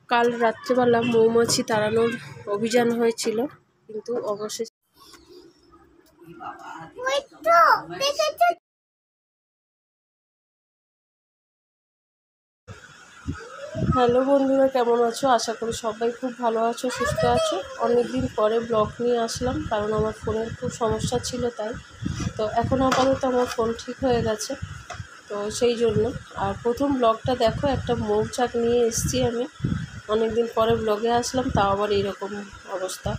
কাল রাত্রেবেলা মৌমাছি তাড়ানোর অভিযান হয়েছিল, কিন্তু অবশেষে হ্যালো বন্ধুরা, কেমন আছো? আশা করি সবাই খুব ভালো আছো, সুস্থ আছো। অনেকদিন পরে ব্লগ নিয়ে আসলাম, কারণ আমার ফোনের খুব সমস্যা ছিল তাই। তো এখন আপাতত আমার ফোন ঠিক হয়ে গেছে, তো সেই জন্য। আর প্রথম ব্লগটা দেখো, একটা মৌচাক নিয়ে এসেছি আমি। অনেকদিন পরে ব্লগে আসলাম, তাও আবার এইরকম অবস্থা।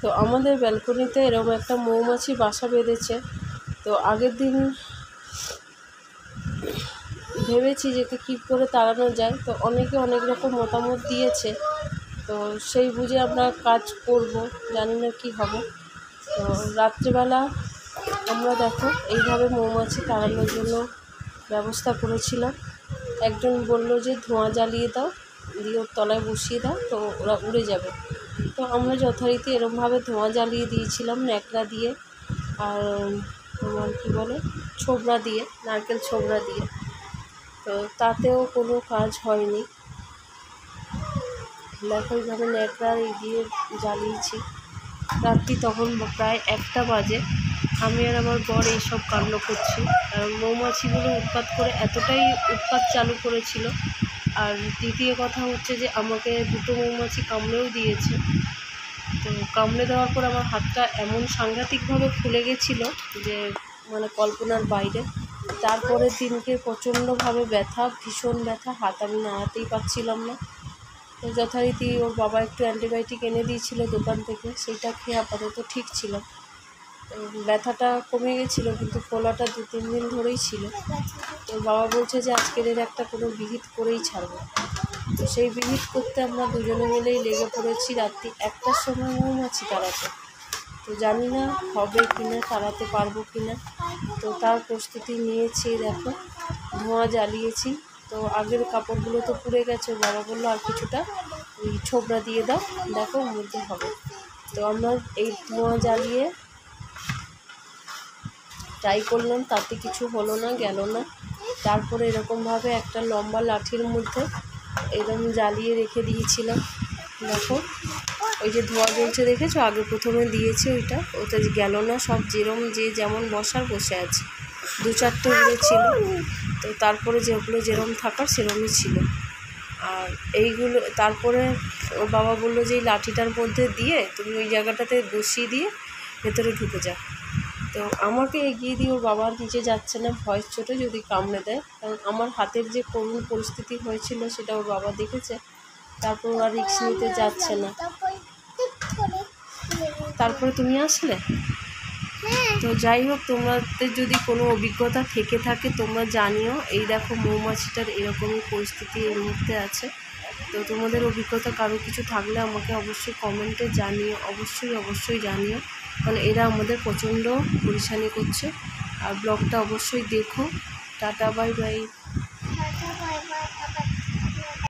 তো আমাদের ব্যালকনিতে এরকম একটা মৌমাছি বাসা বেঁধেছে। তো আগের দিন ভেবেছি যে কী করে তাড়ানো যায়, তো অনেকে অনেক রকম মতামত দিয়েছে। তো সেই বুঝে আমরা কাজ করব, জানি না কী হবে। তো রাত্রিবেলা আমরা দেখো এইভাবে মৌমাছি তাড়ানোর জন্য ব্যবস্থা করেছিলাম। একজন বলল যে ধোঁয়া জ্বালিয়ে দাও, দিয়ে ওর তলায় বসিয়ে দাও, তো ওরা উড়ে যাবে। তো আমরা যথারীতি এরকমভাবে ধোঁয়া জ্বালিয়ে দিয়েছিলাম ন্যাকড়া দিয়ে, আর তোমার কী বলে, ছোবড়া দিয়ে, নারকেল ছোবড়া দিয়ে। তো তাতেও কোনো কাজ হয়নি। দেখো এইভাবে ন্যাকড়া দিয়ে জ্বালিয়েছি। রাত্রি তখন প্রায় 1টা বাজে। আমি আর আমার বর এইসব কাণ্ড করছি, কারণ মৌমাছিগুলো উৎপাত করে এতটাই উৎপাত চালু করেছিল। আর দ্বিতীয় কথা হচ্ছে যে আমাকে 2টো মৌমাছি কামড়েও দিয়েছে। তো কামড়ে দেওয়ার পর আমার হাতটা এমন সাংঘাতিকভাবে ফুলে গেছিলো যে মানে কল্পনার বাইরে। তারপরের দিনকে প্রচণ্ডভাবে ব্যথা, ভীষণ ব্যথা, হাত আমি নাড়াতেই পারছিলাম না। তো যথারীতি ওর বাবা একটু অ্যান্টিবায়োটিক এনে দিয়েছিল দোকান থেকে, সেইটা খেয়ে আপাতত ঠিক ছিল। তো ব্যথাটা কমে গেছিলো, কিন্তু ফোলাটা 2-3 দিন ধরেই ছিল। তো বাবা বলছে যে আজকের এর একটা কোনো বিহিত করেই ছাড়বো। তো সেই বিহিত করতে আমরা দুজনে মিলেই লেগে পড়েছি রাত্রি 1টার সময় মৌমাছি তাড়াতে। তো জানি না হবে কি না, তাড়াতে পারবো কি না। তো তার প্রস্তুতি নিয়েছি। দেখো ধোঁয়া জ্বালিয়েছি। তো আগের কাপড়গুলো তো পুড়ে গেছে, বাবা বললো আর কিছুটা ওই ছোবড়া দিয়ে দাও, দেখো মধ্যে হবে। তো আমরা এই ধোঁয়া জ্বালিয়ে ট্রাই করলাম, তাতে কিছু হলো না, গেল না। তারপরে এরকমভাবে একটা লম্বা লাঠির মধ্যে এরকম জ্বালিয়ে রেখে দিয়েছিলাম। দেখো ওই যে ধোঁয়া জ্বলছে দেখেছো, আগে প্রথমে দিয়েছি ওটা গেল না। সব যে যেমন বসার বসে আছে, 2-4টে উড়েছিল। তো তারপরে যেগুলো যেরম থাকার সেরমই ছিল। আর এইগুলো তারপরে ওর বাবা বললো যে এই লাঠিটার মধ্যে দিয়ে তুমি ওই জায়গাটাতে বসিয়ে দিয়ে ভেতরে ঢুকে যাও। তো আমাকে এগিয়ে দিয়ে ওর বাবা নিচে যাচ্ছে না, ভয়ের চোটে যদি কামড়ে দেয়। কারণ আমার হাতের যে করুণ পরিস্থিতি হয়েছিল সেটা ওর বাবা দেখেছে, তারপর ওরা রিস্ক নিতে যাচ্ছে না। তারপরে তুমি আসলে। তো যাই হোক, তোমাদের যদি কোনো অভিজ্ঞতা থেকে থাকে তোমরা জানিও। এই দেখো মৌমাছিটার এরকমই পরিস্থিতি এই মুহূর্তে আছে। তো তোমাদের অভিজ্ঞতা কারো কিছু থাকলে আমাকে অবশ্যই কমেন্টে জানিও, অবশ্যই জানিও, কারণ এরা আমাদের প্রচণ্ড পরেশানি করছে। আর ব্লগটা অবশ্যই দেখো। Tata, bye bye.